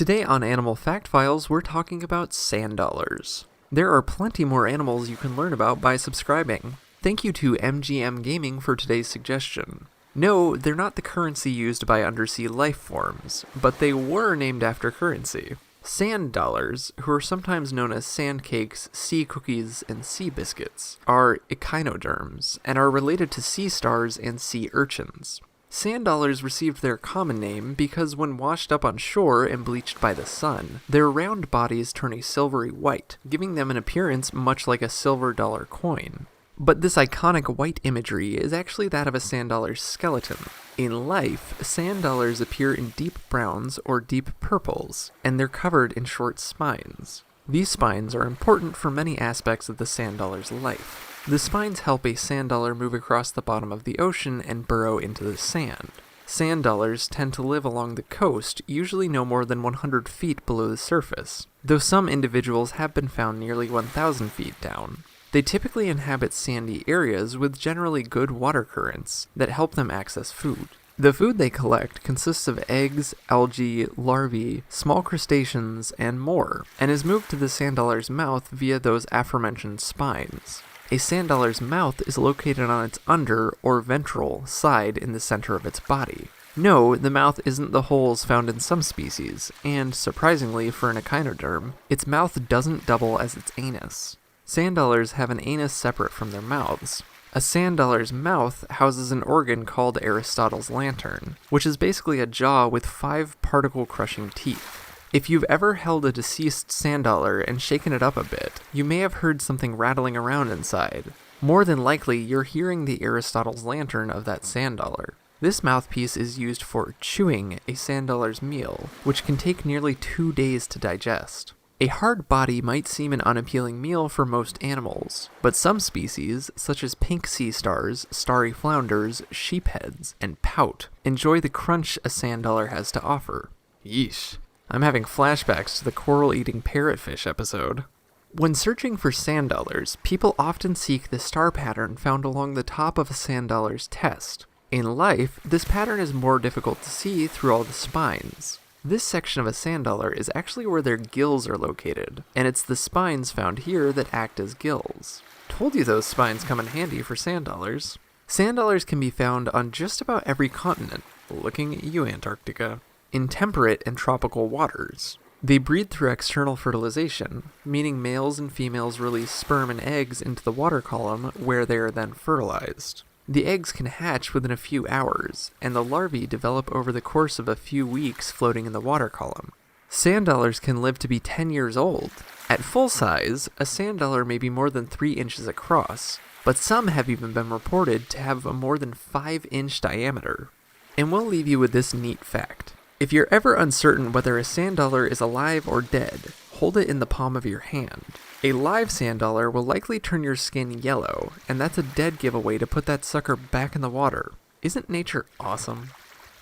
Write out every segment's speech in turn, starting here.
Today on Animal Fact Files, we're talking about sand dollars. There are plenty more animals you can learn about by subscribing. Thank you to MGM Gaming for today's suggestion. No, they're not the currency used by undersea life forms, but they were named after currency. Sand dollars, who are sometimes known as sand cakes, sea cookies, and sea biscuits, are echinoderms and are related to sea stars and sea urchins. Sand dollars received their common name because when washed up on shore and bleached by the sun, their round bodies turn a silvery white, giving them an appearance much like a silver dollar coin. But this iconic white imagery is actually that of a sand dollar's skeleton. In life, sand dollars appear in deep browns or deep purples, and they're covered in short spines. These spines are important for many aspects of the sand dollar's life. The spines help a sand dollar move across the bottom of the ocean and burrow into the sand. Sand dollars tend to live along the coast, usually no more than 100 feet below the surface, though some individuals have been found nearly 1,000 feet down. They typically inhabit sandy areas with generally good water currents that help them access food. The food they collect consists of eggs, algae, larvae, small crustaceans, and more, and is moved to the sand dollar's mouth via those aforementioned spines. A sand dollar's mouth is located on its under, or ventral, side in the center of its body. No, the mouth isn't the holes found in some species, and, surprisingly for an echinoderm, its mouth doesn't double as its anus. Sand dollars have an anus separate from their mouths. A sand dollar's mouth houses an organ called Aristotle's lantern, which is basically a jaw with 5 particle-crushing teeth. If you've ever held a deceased sand dollar and shaken it up a bit, you may have heard something rattling around inside. More than likely, you're hearing the Aristotle's lantern of that sand dollar. This mouthpiece is used for chewing a sand dollar's meal, which can take nearly 2 days to digest. A hard body might seem an unappealing meal for most animals, but some species, such as pink sea stars, starry flounders, sheepheads, and pout, enjoy the crunch a sand dollar has to offer. Yeesh. I'm having flashbacks to the coral-eating parrotfish episode. When searching for sand dollars, people often seek the star pattern found along the top of a sand dollar's test. In life, this pattern is more difficult to see through all the spines. This section of a sand dollar is actually where their gills are located, and it's the spines found here that act as gills. Told you those spines come in handy for sand dollars. Sand dollars can be found on just about every continent, looking at you, Antarctica, in temperate and tropical waters. They breed through external fertilization, meaning males and females release sperm and eggs into the water column where they are then fertilized. The eggs can hatch within a few hours, and the larvae develop over the course of a few weeks floating in the water column. Sand dollars can live to be 10 years old. At full size, a sand dollar may be more than 3 inches across, but some have even been reported to have a more than 5-inch diameter. And we'll leave you with this neat fact. If you're ever uncertain whether a sand dollar is alive or dead, hold it in the palm of your hand. A live sand dollar will likely turn your skin yellow, and that's a dead giveaway to put that sucker back in the water. Isn't nature awesome?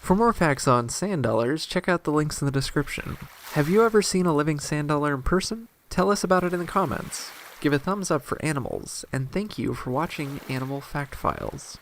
For more facts on sand dollars, check out the links in the description. Have you ever seen a living sand dollar in person? Tell us about it in the comments. Give a thumbs up for animals, and thank you for watching Animal Fact Files.